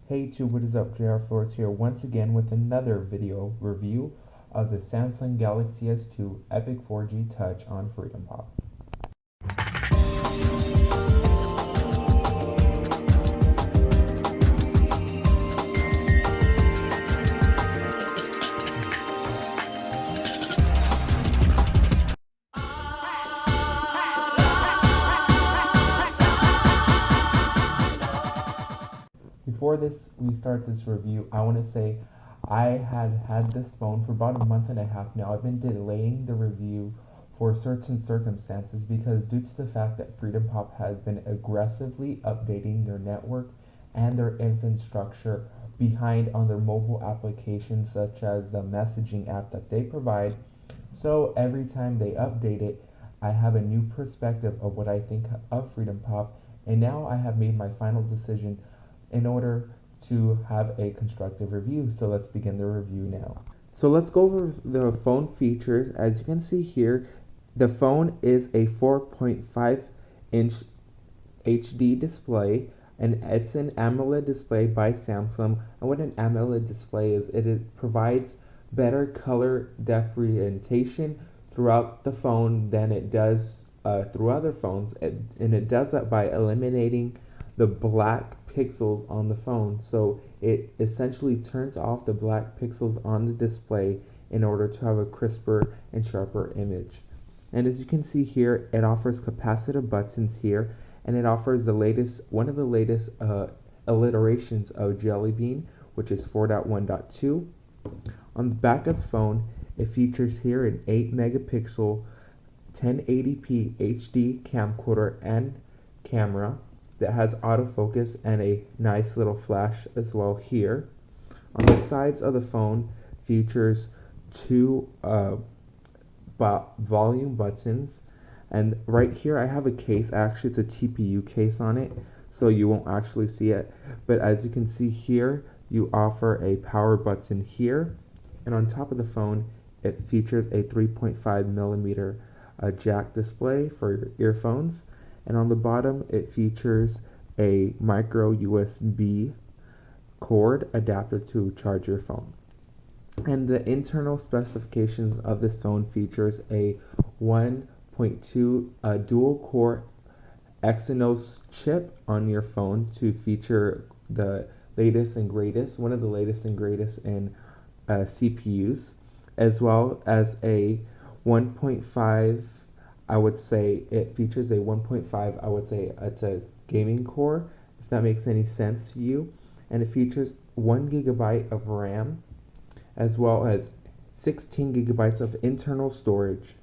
Hey YouTube, what is up? JR Flores here once again with another video review of the Samsung Galaxy S2 Epic 4G Touch on FreedomPop. Before we start this review, I want to say I had this phone for about a month and a half now. I've been delaying the review for certain circumstances because due to the fact that FreedomPop has been aggressively updating their network and their infrastructure behind on their mobile applications such as the messaging app that they provide. So every time they update it, I have a new perspective of what I think of FreedomPop, and now I have made my final decision in order to have a constructive review. So let's begin the review now. So let's go over the phone features. As you can see here, the phone is a 4.5-inch HD display, and it's an AMOLED display by Samsung. And what an AMOLED display is, it provides better color differentiation throughout the phone than it does through other phones, and it does that by eliminating the black pixels on the phone. So it essentially turns off the black pixels on the display in order to have a crisper and sharper image. And as you can see here, it offers capacitive buttons here, and it offers one of the latest iterations of Jelly Bean, which is 4.1.2. On the back of the phone, it features here an 8 megapixel 1080p HD camcorder and camera that has autofocus and a nice little flash as well here. On the sides of the phone features two volume buttons, and right here I have a case. Actually, it's a TPU case on it, so you won't actually see it, but as you can see here, you offer a power button here, and on top of the phone it features a 3.5 millimeter jack display for your earphones, and on the bottom it features a micro USB cord adapter to charge your phone. And the internal specifications of this phone features a 1.2 dual core Exynos chip on your phone to feature the latest and greatest, one of the latest and greatest in CPUs, as well as a 1.5, I would say it features a 1.5, I would say it's a gaming core, if that makes any sense to you. And it features 1 gigabyte of RAM, as well as 16 gigabytes of internal storage,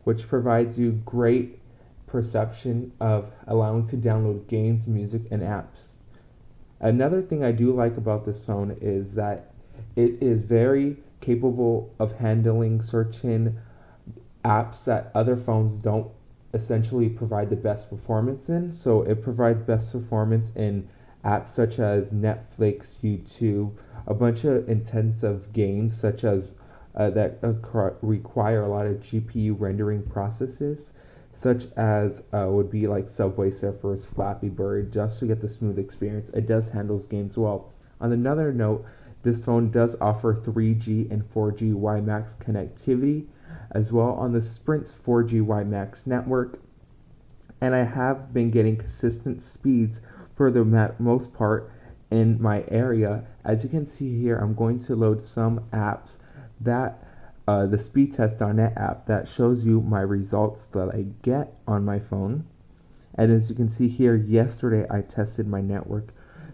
which provides you great perception of allowing to download games, music, and apps. Another thing I do like about this phone is that it is very capable of handling certain apps that other phones don't essentially provide the best performance in. So it provides best performance in apps such as Netflix, YouTube, a bunch of intensive games such as that require a lot of GPU rendering processes, such as would be like Subway Surfers, Flappy Bird, just to get the smooth experience. It does handle those games well. On another note, this phone does offer 3G and 4G WiMAX connectivity, as well on the Sprint's 4G WiMAX network, and I have been getting consistent speeds for the most part in my area. As you can see here, I'm going to load some apps that the speed test.net app that shows you my results that I get on my phone. And as you can see here, yesterday I tested my network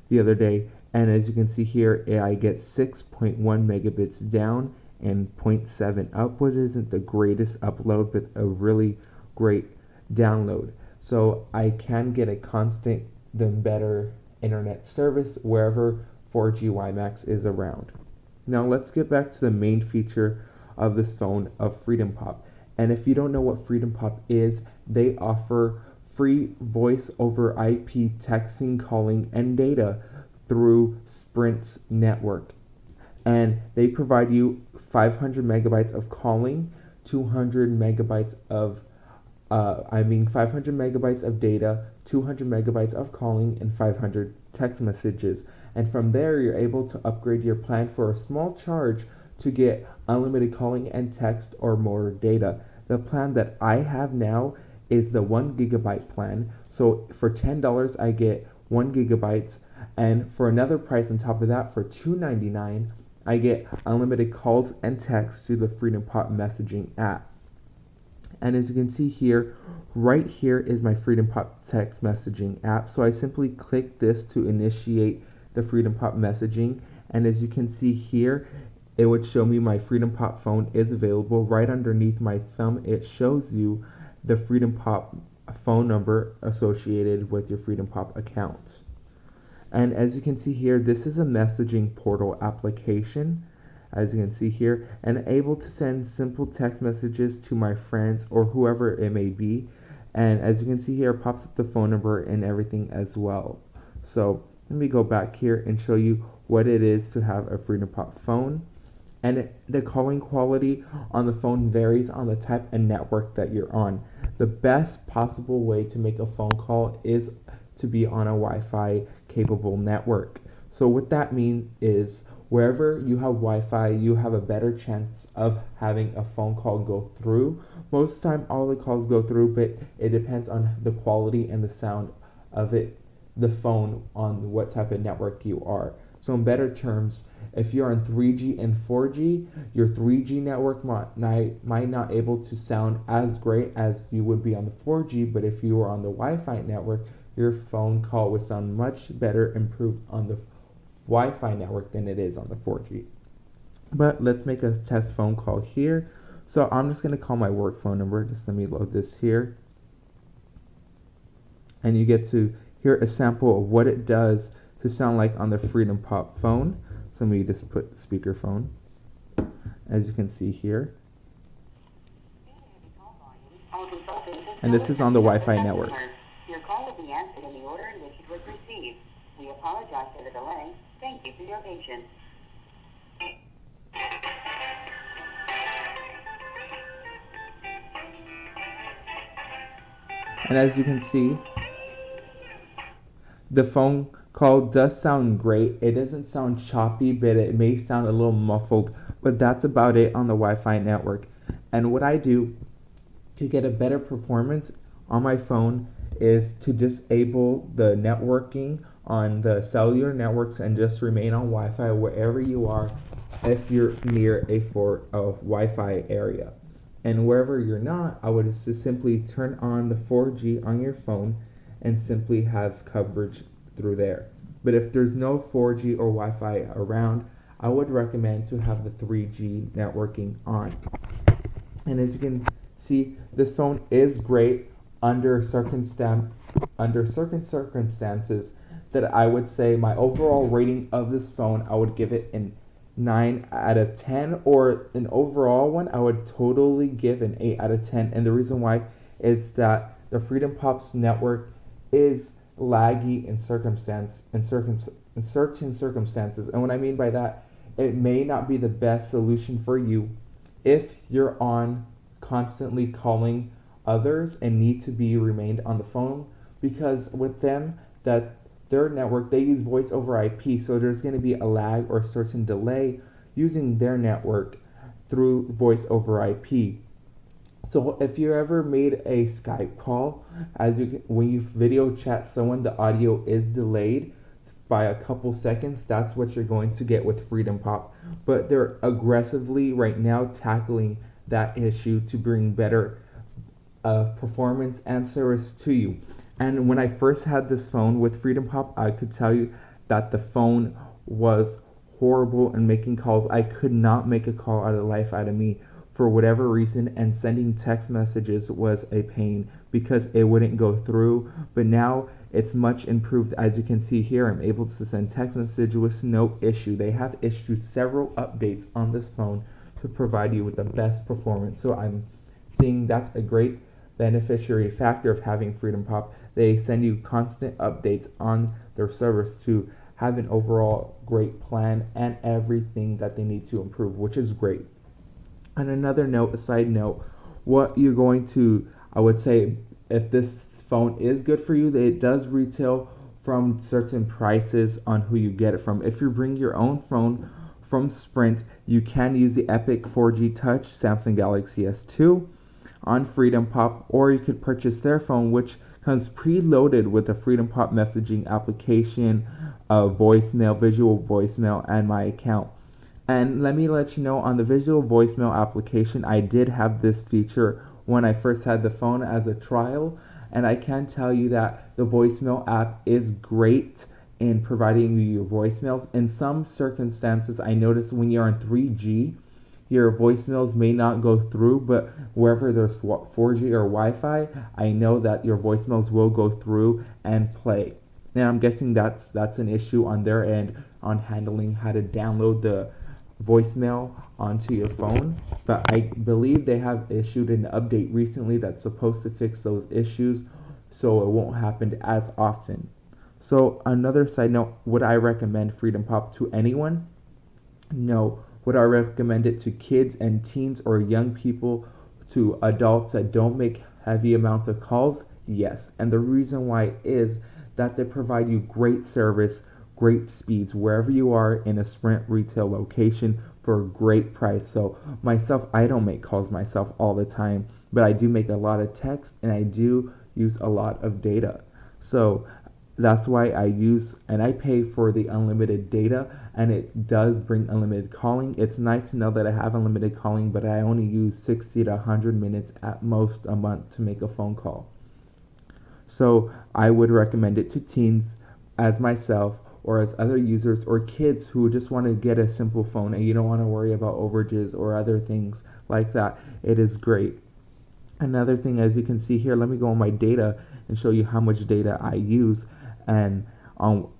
the other day, and as you can see here, I get 6.1 megabits down and 0.7 up, which isn't the greatest upload, but a really great download. So I can get a constant, then better internet service wherever 4G WiMAX is around. Now let's get back to the main feature of this phone, of FreedomPop. And if you don't know what FreedomPop is, they offer free voice over IP texting, calling, and data through Sprint's network. And they provide you 500 megabytes of calling, 200 megabytes of 500 megabytes of data, 200 megabytes of calling, and 500 text messages. And from there, you're able to upgrade your plan for a small charge to get unlimited calling and text or more data. The plan that I have now is the 1 gigabyte plan. So for $10, I get 1 gigabytes, and for another price on top of that, for $2.99, I get unlimited calls and texts through the FreedomPop messaging app. And as you can see here, right here is my FreedomPop text messaging app. So I simply click this to initiate the FreedomPop messaging. And as you can see here, it would show me my FreedomPop phone is available. Right underneath my thumb, it shows you the FreedomPop phone number associated with your FreedomPop account. And as you can see here, this is a messaging portal application, as you can see here, and able to send simple text messages to my friends or whoever it may be. And as you can see here, it pops up the phone number and everything as well. So let me go back here and show you what it is to have a FreedomPop phone. And the calling quality on the phone varies on the type of network that you're on. The best possible way to make a phone call is to be on a Wi-Fi capable network. So what that means is wherever you have Wi-Fi, you have a better chance of having a phone call go through. Most of the time, all the calls go through, but it depends on the quality and the sound of it, the phone, on what type of network you are. So in better terms, if you're on 3G and 4G, your 3G network might not able to sound as great as you would be on the 4G, but if you were on the Wi-Fi network, your phone call would sound much better improved on the Wi-Fi network than it is on the 4G. But let's make a test phone call here. So I'm just going to call my work phone number. Just let me load this here. And you get to hear a sample of what it does to sound like on the FreedomPop phone. So let me just put speakerphone, as you can see here. And this is on the Wi-Fi network. Your call will be answered in the order in which it was received. We apologize for the delay. Thank you for your patience. And as you can see, the phone call does sound great. It doesn't sound choppy, but it may sound a little muffled, but that's about it on the Wi-Fi network. And what I do to get a better performance on my phone is to disable the networking on the cellular networks and just remain on Wi-Fi wherever you are if you're near a Wi-Fi area. And wherever you're not, I would just simply turn on the 4G on your phone and simply have coverage through there. But if there's no 4G or Wi-Fi around, I would recommend to have the 3G networking on. And as you can see, this phone is great under certain circumstances that I would say my overall rating of this phone, I would give it an 9 out of 10, or an overall one, I would totally give an 8 out of 10. And the reason why is that the FreedomPop's network is laggy in certain circumstances. And what I mean by that, it may not be the best solution for you if you're on constantly calling others and need to be remained on the phone, because with them, that their network, they use voice over IP, so there's going to be a lag or certain delay using their network through voice over IP. So if you ever made a Skype call, when you video chat someone, the audio is delayed by a couple seconds. That's what you're going to get with FreedomPop. But they're aggressively right now tackling that issue to bring better performance and service to you. And when I first had this phone with FreedomPop, I could tell you that the phone was horrible in making calls. I could not make a call out of life out of me for whatever reason, and sending text messages was a pain because it wouldn't go through. But now it's much improved. As you can see here, I'm able to send text messages with no issue. They have issued several updates on this phone to provide you with the best performance. So I'm seeing that's a great beneficiary factor of having FreedomPop. They send you constant updates on their service to have an overall great plan and everything that they need to improve, which is great. On another note, a side note, what you're going to, I would say, if this phone is good for you, it does retail from certain prices on who you get it from. If you bring your own phone from Sprint, you can use the Epic 4G Touch Samsung Galaxy S2 on FreedomPop, or you could purchase their phone, which comes preloaded with a FreedomPop messaging application, voicemail, visual voicemail, and my account. And let me let you know, on the visual voicemail application, I did have this feature when I first had the phone as a trial, and I can tell you that the voicemail app is great in providing you your voicemails. In some circumstances, I noticed when you're on 3G, your voicemails may not go through, but wherever there's 4G or Wi-Fi, I know that your voicemails will go through and play. Now I'm guessing that's an issue on their end on handling how to download the voicemail onto your phone, but I believe they have issued an update recently that's supposed to fix those issues so it won't happen as often. So another side note, would I recommend FreedomPop to anyone? No. Would I recommend it to kids and teens or young people, to adults that don't make heavy amounts of calls? Yes. And the reason why is that they provide you great service, great speeds wherever you are in a Sprint retail location for a great price. So myself, I don't make calls myself all the time, but I do make a lot of text and I do use a lot of data. So that's why I use and I pay for the unlimited data, and it does bring unlimited calling. It's nice to know that I have unlimited calling, but I only use 60 to 100 minutes at most a month to make a phone call. So I would recommend it to teens as myself, or as other users, or kids who just want to get a simple phone and you don't want to worry about overages or other things like that. It is great. Another thing, as you can see here, let me go on my data and show you how much data I use. And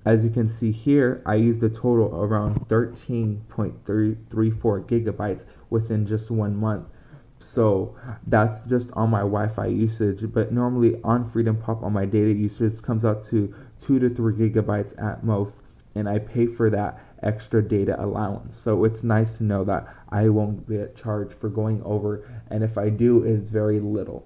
as you can see here, I used a total around 13.334 gigabytes within just 1 month. So that's just on my Wi-Fi usage, but normally on FreedomPop on my data usage comes out to 2 to 3 gigabytes at most, and I pay for that extra data allowance. So it's nice to know that I won't get charged for going over, and if I do, it's very little.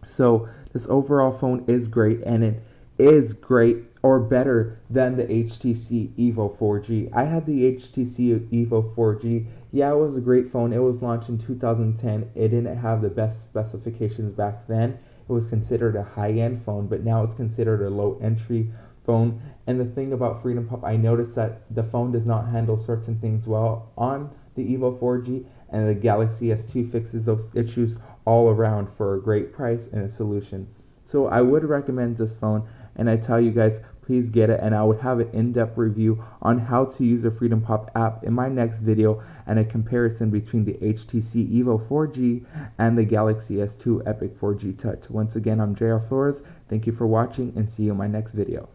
So this overall phone is great, and it is great or better than the HTC Evo 4G. I had the HTC Evo 4G. Yeah, it was a great phone. It was launched in 2010. It didn't have the best specifications back then. It was considered a high-end phone, but now it's considered a low-entry phone. And the thing about FreedomPop, I noticed that the phone does not handle certain things well on the Evo 4G, and the Galaxy S2 fixes those issues all around for a great price and a solution. So I would recommend this phone, and I tell you guys, please get it, and I would have an in-depth review on how to use the FreedomPop app in my next video, and a comparison between the HTC Evo 4G and the Galaxy S2 Epic 4G Touch. Once again, I'm JR Flores. Thank you for watching, and see you in my next video.